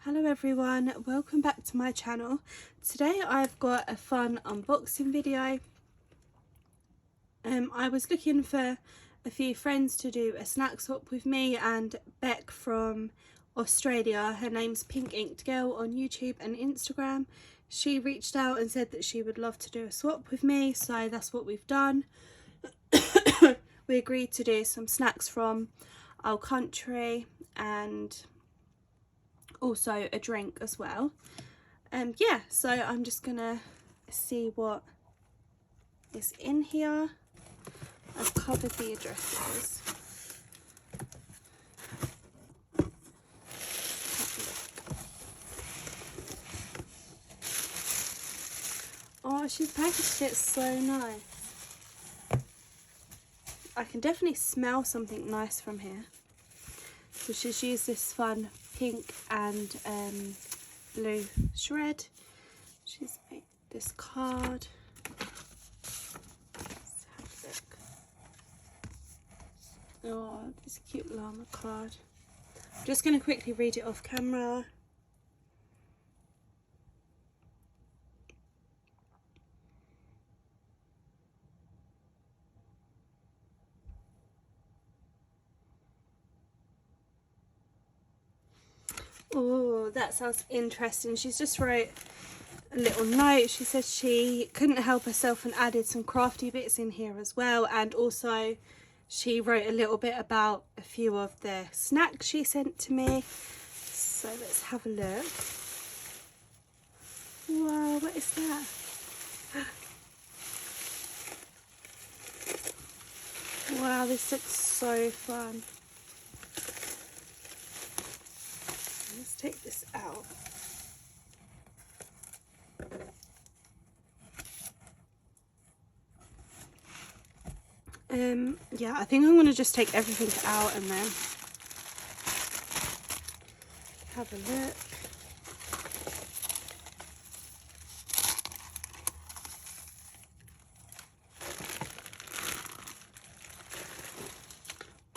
Hello everyone, welcome back to my channel. Today I've got a fun unboxing video. I was looking for a few friends to do a snack swap with me, and Beck from Australia, her name's Pink Inked Girl on YouTube and Instagram, she reached out and said that she would love to do a swap with me, so that's what we've done. We agreed to do some snacks from our country and also a drink as well. Yeah, so I'm just gonna see what is in here. I've covered the addresses. Oh, she's packaged it so nice. I can definitely smell something nice from here. So she's used this fun pink and blue shred. She's made this card. Let's have a look. Oh, this cute llama card. I'm just going to quickly read it off camera. Oh, that sounds interesting. She's just wrote a little note. She says she couldn't help herself and added some crafty bits in here as well, and also she wrote a little bit about a few of the snacks she sent to me. So let's have a look. Wow, what is that? Wow, this looks so fun. Let's take this out. Yeah, I think I'm going to just take everything out and then have a look.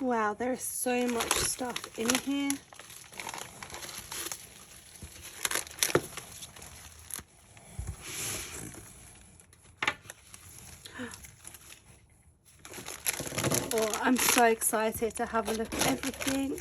Wow, there is so much stuff in here. Oh, I'm so excited to have a look at everything.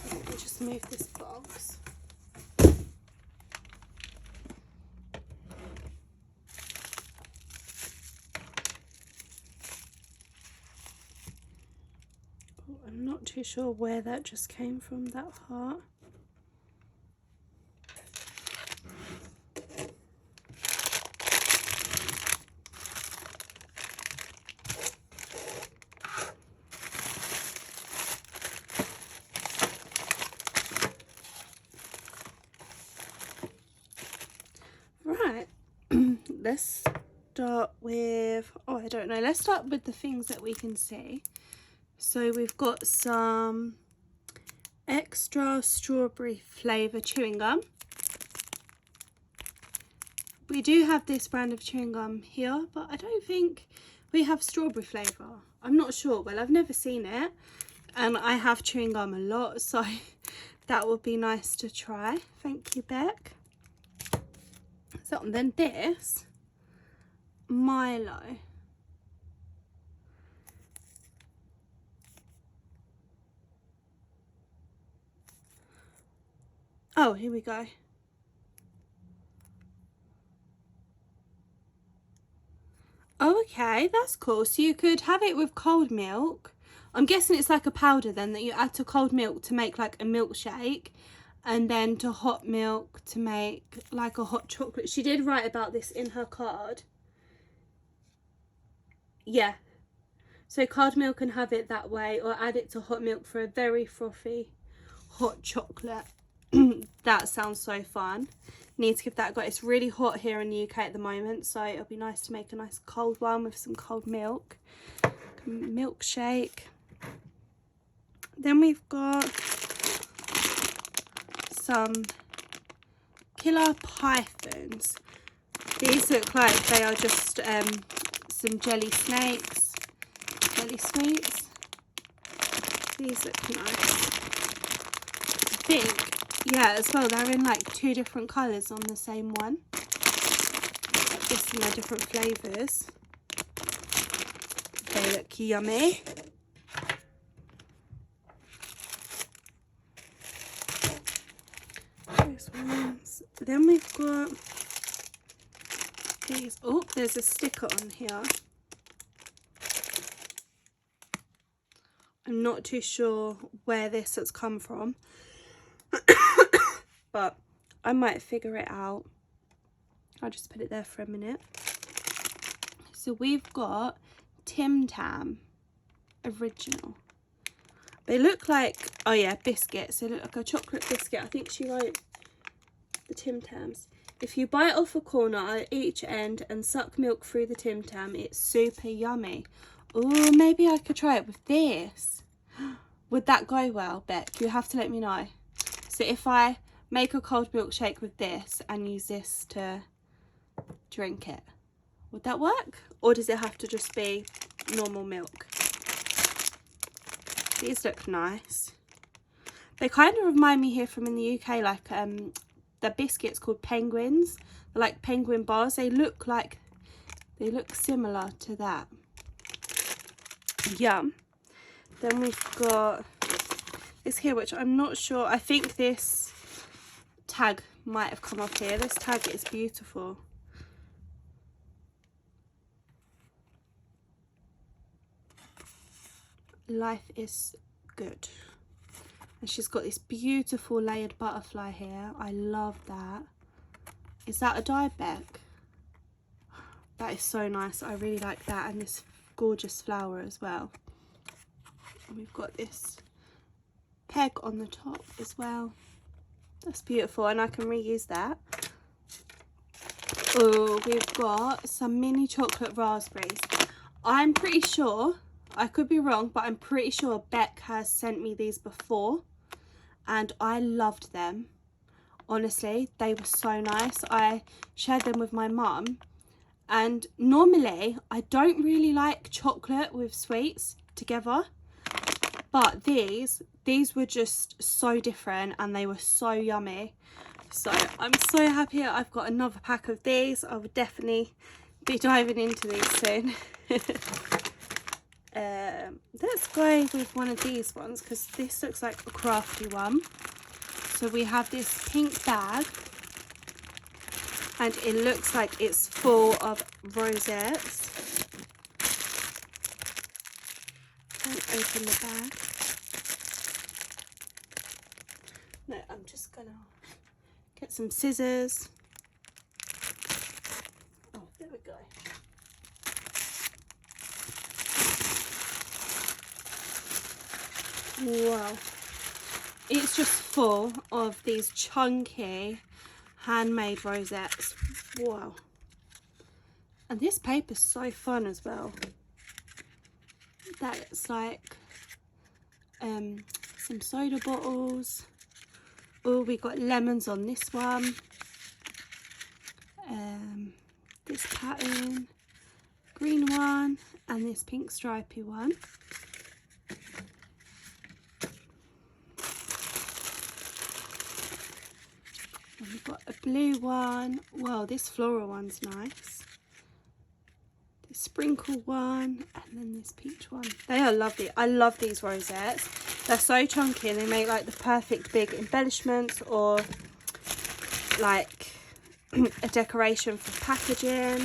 Let me just move this box. I'm not too sure where that just came from, that heart. Right, let's start with, oh, I don't know, let's start with the things that we can see. So we've got some extra strawberry flavour chewing gum. We do have this brand of chewing gum here, but I don't think we have strawberry flavour. I'm not sure. Well, I've never seen it, and I have chewing gum a lot, so that would be nice to try. Thank you, Beck. So, and then this Milo. Oh, here we go. Oh, okay, that's cool. So you could have it with cold milk. I'm guessing it's like a powder then that you add to cold milk to make like a milkshake, and then to hot milk to make like a hot chocolate. She did write about this in her card. Yeah. So cold milk can have it that way, or add it to hot milk for a very frothy hot chocolate. That sounds so fun. Need to give that a go. It's really hot here in the UK at the moment, so it'll be nice to make a nice cold one with some cold milk. Milkshake. Then we've got some killer pythons. These look like they are just some jelly snakes. Jelly sweets. These look nice. I think, yeah, as well, they're in like 2 different colours on the same one. Like this, and they're different flavours. They look yummy. Those ones. Then we've got these. Oh, there's a sticker on here. I'm not too sure where this has come from, but I might figure it out. I'll just put it there for a minute. So we've got Tim Tam original. They look like, oh yeah, biscuits. They look like a chocolate biscuit. I think she wrote the Tim Tams. If you bite off a corner at each end and suck milk through the Tim Tam, it's super yummy. Oh, maybe I could try it with this. Would that go well, Beck? You have to let me know. So if I make a cold milkshake with this and use this to drink it, would that work? Or does it have to just be normal milk? These look nice. They kind of remind me here from in the UK, like the biscuits called penguins. They're like penguin bars. They look similar to that. Yum. Then we've got this here, which I'm not sure. I think this tag might have come off here. This tag is beautiful. Life is good. And she's got this beautiful layered butterfly here. I love that. Is that a dye, Beck? That is so nice. I really like that. And this gorgeous flower as well. And we've got this peg on the top as well. That's beautiful, and I can reuse that. Oh, we've got some mini chocolate raspberries. I'm pretty sure, I could be wrong, but I'm pretty sure Beck has sent me these before and I loved them. Honestly, they were so nice. I shared them with my mum, and normally I don't really like chocolate with sweets together, but these were just so different and they were so yummy. So I'm so happy I've got another pack of these. I will definitely be diving into these soon. Let's go with one of these ones because this looks like a crafty one. So we have this pink bag and it looks like it's full of rosettes. Don't open the bag. No, I'm just gonna get some scissors. Oh, there we go. Wow. It's just full of these chunky handmade rosettes. Wow. And this paper's so fun as well. That's like some soda bottles. Oh, we got lemons on this one. This pattern, green one, and this pink stripy one. And we've got a blue one. Wow, this floral one's nice. This sprinkle one, and then this peach one. They are lovely. I love these rosettes. They're so chunky and they make like the perfect big embellishments or like a decoration for packaging.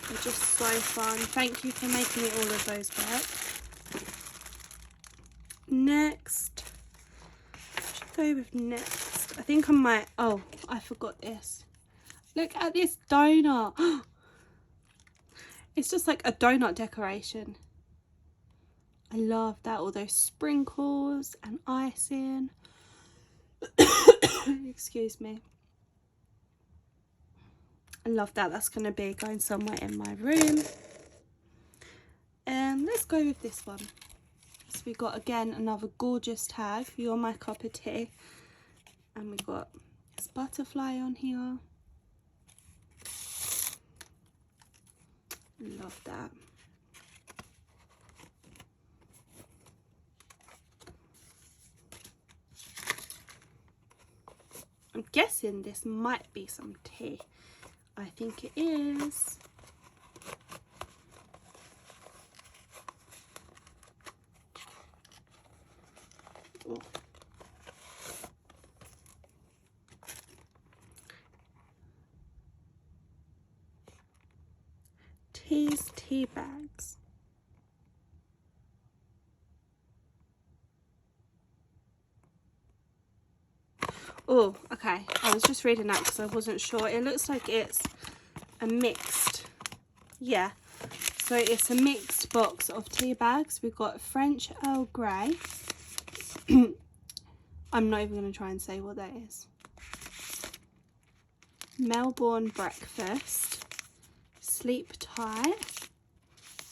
They're just so fun. Thank you for making me all of those, Beck. Next, what should I go with next? I think I might, oh, I forgot this. Look at this donut. It's just like a donut decoration. I love that, all those sprinkles and icing. Excuse me. I love that. That's going to be going somewhere in my room. And let's go with this one. So we got, again, another gorgeous tag. You're my cup of tea. And we got this butterfly on here. Love that. I'm guessing this might be some tea. I think it is. Oh. Tea's tea bags. Oh, okay. I was just reading that because I wasn't sure. It looks like it's a mixed, yeah. So it's a mixed box of tea bags. We've got French Earl Grey. I'm not even going to try and say what that is. Melbourne Breakfast, Sleep Tight,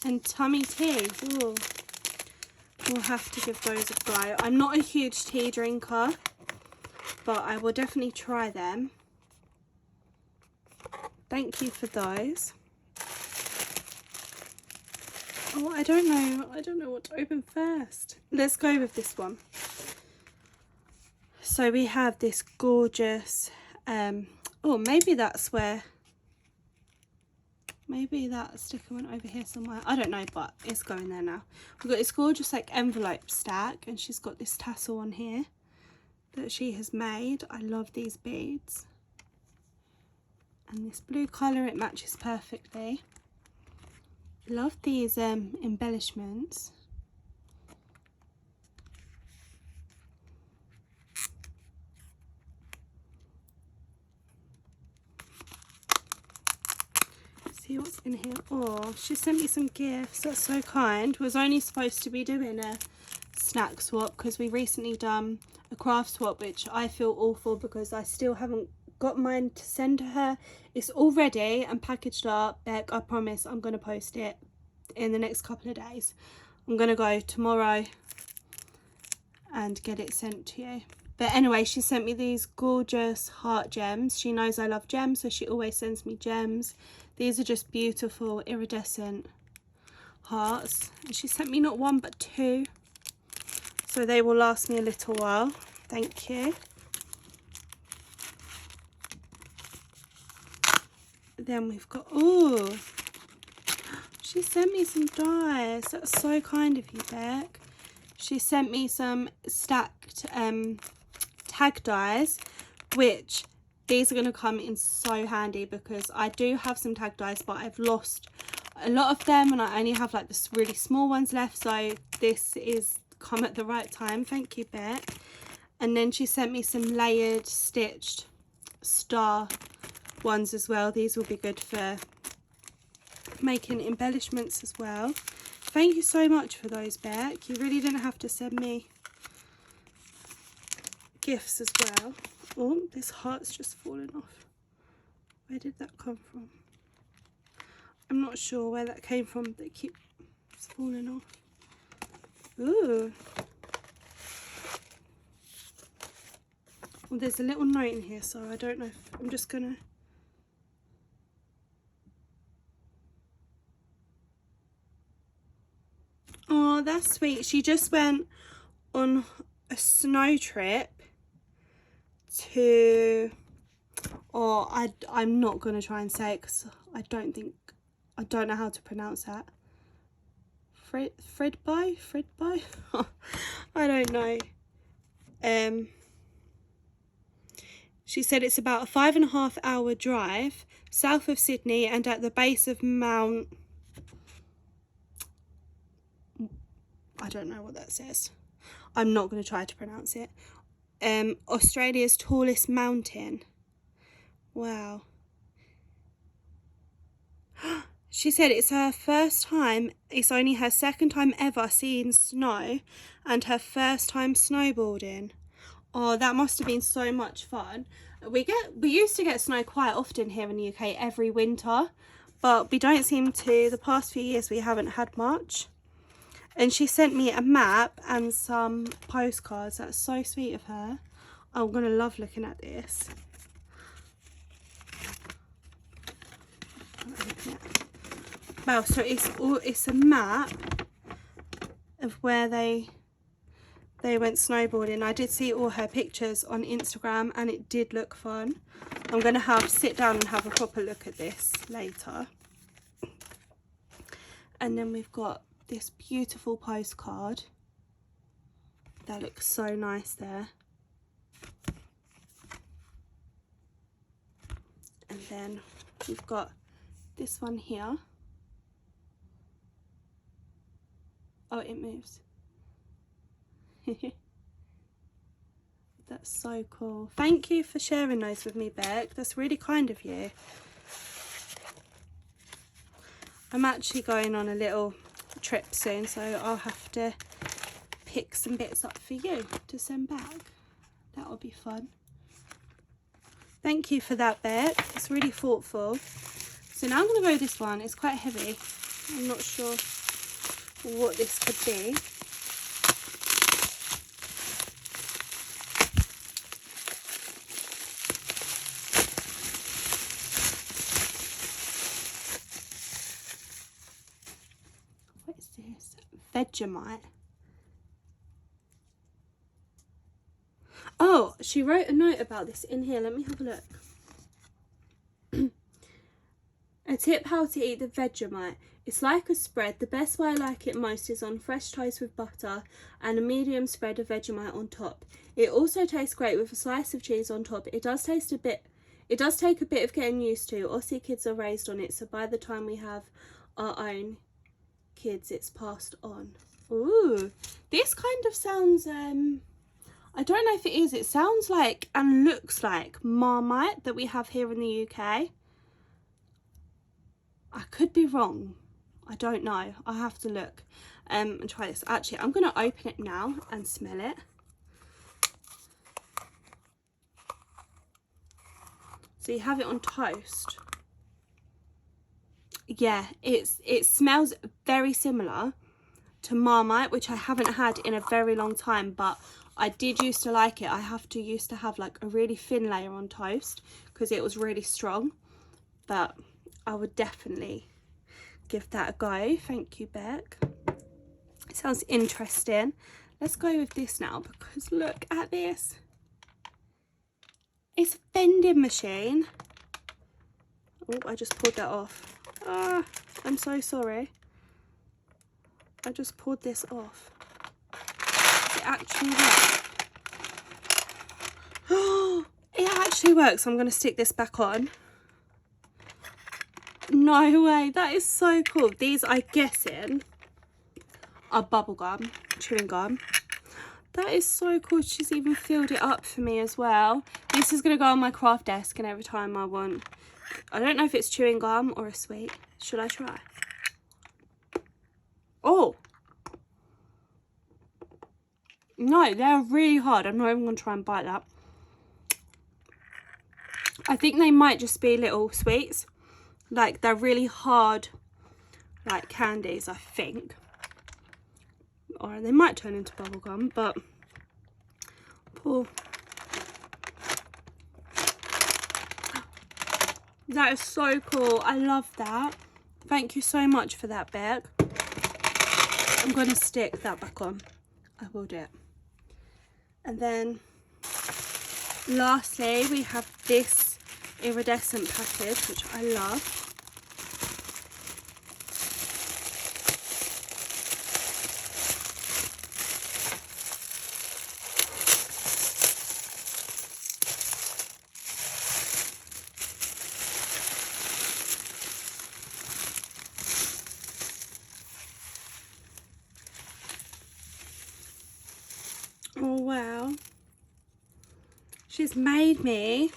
and Tummy Tea. Ooh. We'll have to give those a go. I'm not a huge tea drinker, but I will definitely try them. Thank you for those. Oh, I don't know what to open first. Let's go with this one. So we have this gorgeous, oh, maybe that's where, maybe that sticker went over here somewhere. I don't know, but it's going there now. We've got this gorgeous like envelope stack, and she's got this tassel on here that she has made. I love these beads. And this blue colour, it matches perfectly. Love these embellishments. See what's in here. Oh, she sent me some gifts. That's so kind. Was only supposed to be doing a snack swap because we recently done a craft swap, which I feel awful because I still haven't got mine to send to her. It's all ready and packaged up. Beck, I promise I'm going to post it in the next couple of days. I'm going to go tomorrow and get it sent to you. But anyway, she sent me these gorgeous heart gems. She knows I love gems, so she always sends me gems. These are just beautiful iridescent hearts. And she sent me not one but two, so they will last me a little while. Thank you. Then we've got, oh, she sent me some dies. That's so kind of you, Beck. She sent me some stacked tag dies, which these are going to come in so handy because I do have some tag dies, but I've lost a lot of them and I only have like the really small ones left. So this is come at the right time. Thank you, Beck. And then she sent me some layered stitched star ones as well. These will be good for making embellishments as well. Thank you so much for those, Beck. You really didn't have to send me gifts as well. Oh, this heart's just fallen off. Where did that come from? I'm not sure where that came from. They keep falling off. Ooh. Well, there's a little note in here, so I don't know if I'm just gonna. Oh, that's sweet. She just went on a snow trip to, oh, I'm not going to try and say it because I don't know how to pronounce that. Fredby? I don't know. She said it's about a 5.5 hour drive south of Sydney and at the base of Mount, I don't know what that says. I'm not going to try to pronounce it. Australia's tallest mountain. Wow. She said it's her first time, it's only her second time ever seeing snow and her first time snowboarding. Oh, that must have been so much fun. We used to get snow quite often here in the UK every winter, but we don't seem to. The past few years we haven't had much. And she sent me a map and some postcards. That's so sweet of her. I'm gonna love looking at this. Wow, so it's a map of where they went snowboarding. I did see all her pictures on Instagram and it did look fun. I'm going to sit down and have a proper look at this later. And then we've got this beautiful postcard. That looks so nice there. And then we've got this one here. Oh, it moves. That's so cool. Thank you for sharing those with me, Beck. That's really kind of you. I'm actually going on a little trip soon, so I'll have to pick some bits up for you to send back. That'll be fun. Thank you for that, Beck. It's really thoughtful. So now I'm going to go with this one. It's quite heavy. I'm not sure what this could be. What is this? Vegemite. Oh, she wrote a note about this in here. Let me have a look. A tip how to eat the Vegemite. It's like a spread. The best way I like it most is on fresh toast with butter and a medium spread of Vegemite on top. It also tastes great with a slice of cheese on top. It does take a bit of getting used to. Aussie kids are raised on it, so by the time we have our own kids, it's passed on. Ooh, this kind of sounds, I don't know if it is. It sounds like and looks like Marmite that we have here in the UK. I could be wrong. I don't know. I'll have to look and try this. Actually, I'm going to open it now and smell it. So you have it on toast. Yeah, it smells very similar to Marmite, which I haven't had in a very long time, but I did used to like it. I used to have like a really thin layer on toast because it was really strong, but I would definitely give that a go. Thank you, Beck. It sounds interesting. Let's go with this now because look at this. It's a vending machine. Oh, I just pulled that off. Ah, I'm so sorry. I just pulled this off. Does it actually work? Oh, it actually works. I'm going to stick this back on. No way, that is so cool. These, I'm guessing, are bubble gum, chewing gum. That is so cool. She's even filled it up for me as well. This is going to go on my craft desk, and every time I don't know if it's chewing gum or a sweet. Should I try? Oh. No, they're really hard. I'm not even going to try and bite that. I think they might just be little sweets. Like, they're really hard, like candies, I think. Or they might turn into bubblegum, but poor. That is so cool. I love that. Thank you so much for that, Beck. I'm going to stick that back on. I will do it. And then, lastly, we have this iridescent package, which I love. Oh wow, she's made me,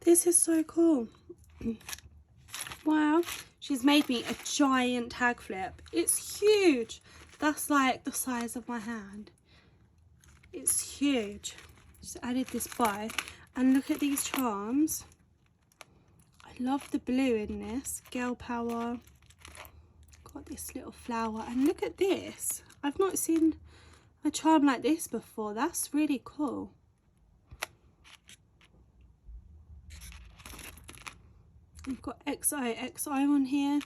this is so cool. Wow, she's made me a giant tag flip. It's huge. That's like the size of my hand. It's huge. Just added this bow, and look at these charms. I love the blue in this. Girl power. Got this little flower, and look at this. I've not seen a charm like this before. That's really cool. We've got XOXO on here.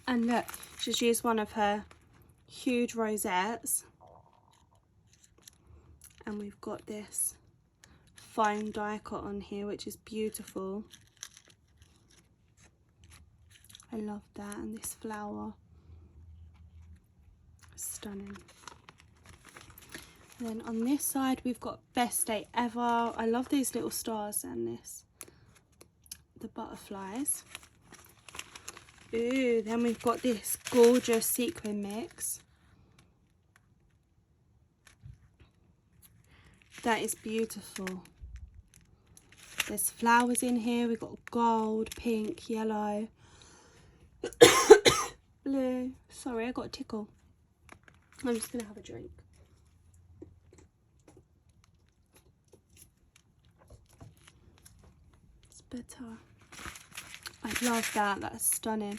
And look, she's used one of her huge rosettes. And we've got this fine die cut on here, which is beautiful. I love that. And this flower. Stunning. And then on this side we've got Best Day Ever. I love these little stars and this. The butterflies. Ooh, then we've got this gorgeous sequin mix. That is beautiful. There's flowers in here. We've got gold, pink, yellow, blue. Sorry, I got a tickle. I'm just going to have a drink. It's bitter. I love that. That's stunning.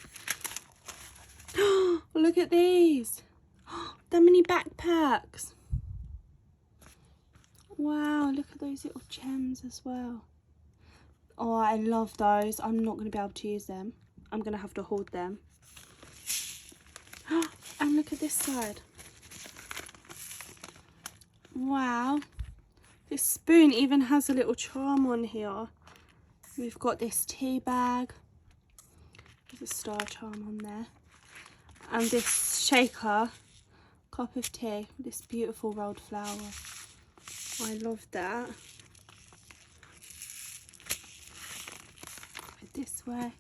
Look at these. That many backpacks. Wow, look at those little gems as well. Oh, I love those. I'm not going to be able to use them. I'm going to have to hold them. And look at this side. Wow. This spoon even has a little charm on here. We've got this tea bag. There's a star charm on there. And this shaker, cup of tea, with this beautiful rolled flower. I love that. Put it this way.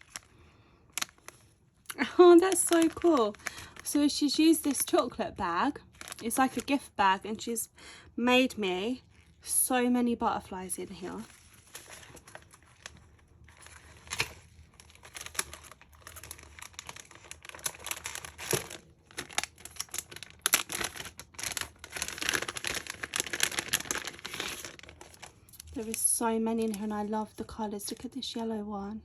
Oh, that's so cool. So she's used this chocolate bag. It's like a gift bag, and she's made me so many butterflies in here. There is so many in here, and I love the colours. Look at this yellow one.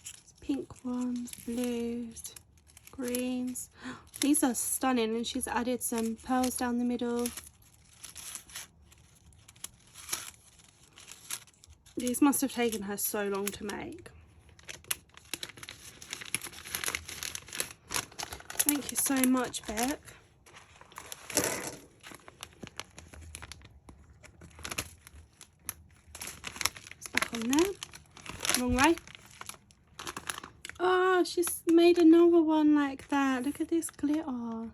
There's pink ones, blues, greens. These are stunning, and she's added some pearls down the middle. These must have taken her so long to make. Thank you so much, Beck. On there, wrong way. Oh, she's made another one like that. Look at this glitter.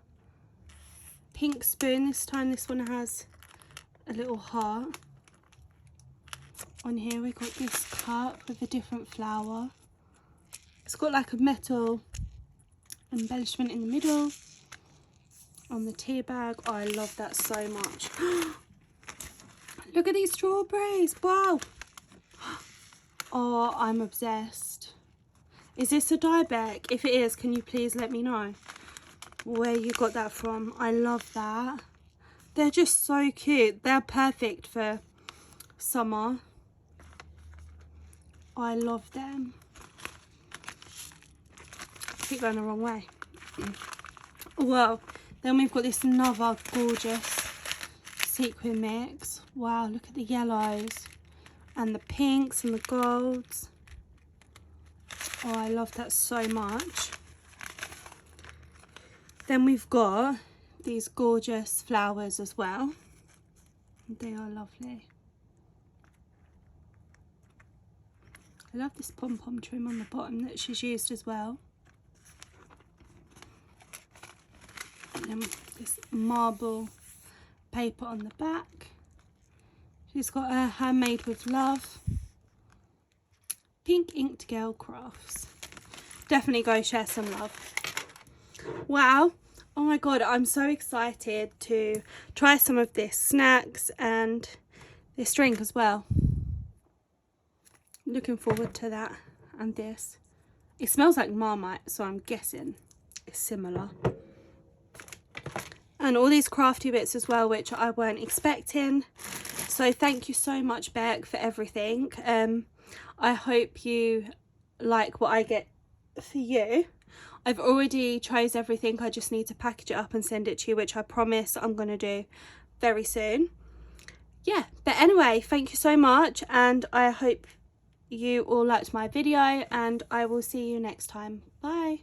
Pink spoon. This time this one has a little heart. On here we got this cup with a different flower. It's got like a metal embellishment in the middle. On the tea bag. Oh, I love that so much. Look at these strawberries. Wow. Oh, I'm obsessed. Is this a dieback? If it is, can you please let me know where you got that from? I love that. They're just so cute. They're perfect for summer. I love them. I keep going the wrong way. Well, then we've got this another gorgeous sequin mix. Wow, look at the yellows. And the pinks and the golds. Oh, I love that so much. Then we've got these gorgeous flowers as well. They are lovely. I love this pom-pom trim on the bottom that she's used as well. And then this marble paper on the back. She's got a handmade with love. Pink Inked Girl Crafts. Definitely go share some love. Wow. Oh my god, I'm so excited to try some of this snacks and this drink as well. Looking forward to that. And this. It smells like Marmite, so I'm guessing it's similar. and all these crafty bits as well, which I weren't expecting. So thank you so much, Beck, for everything. I hope you like what I get for you. I've already chose everything. I just need to package it up and send it to you, which I promise I'm going to do very soon. Yeah, but anyway, thank you so much, and I hope you all liked my video, and I will see you next time. Bye.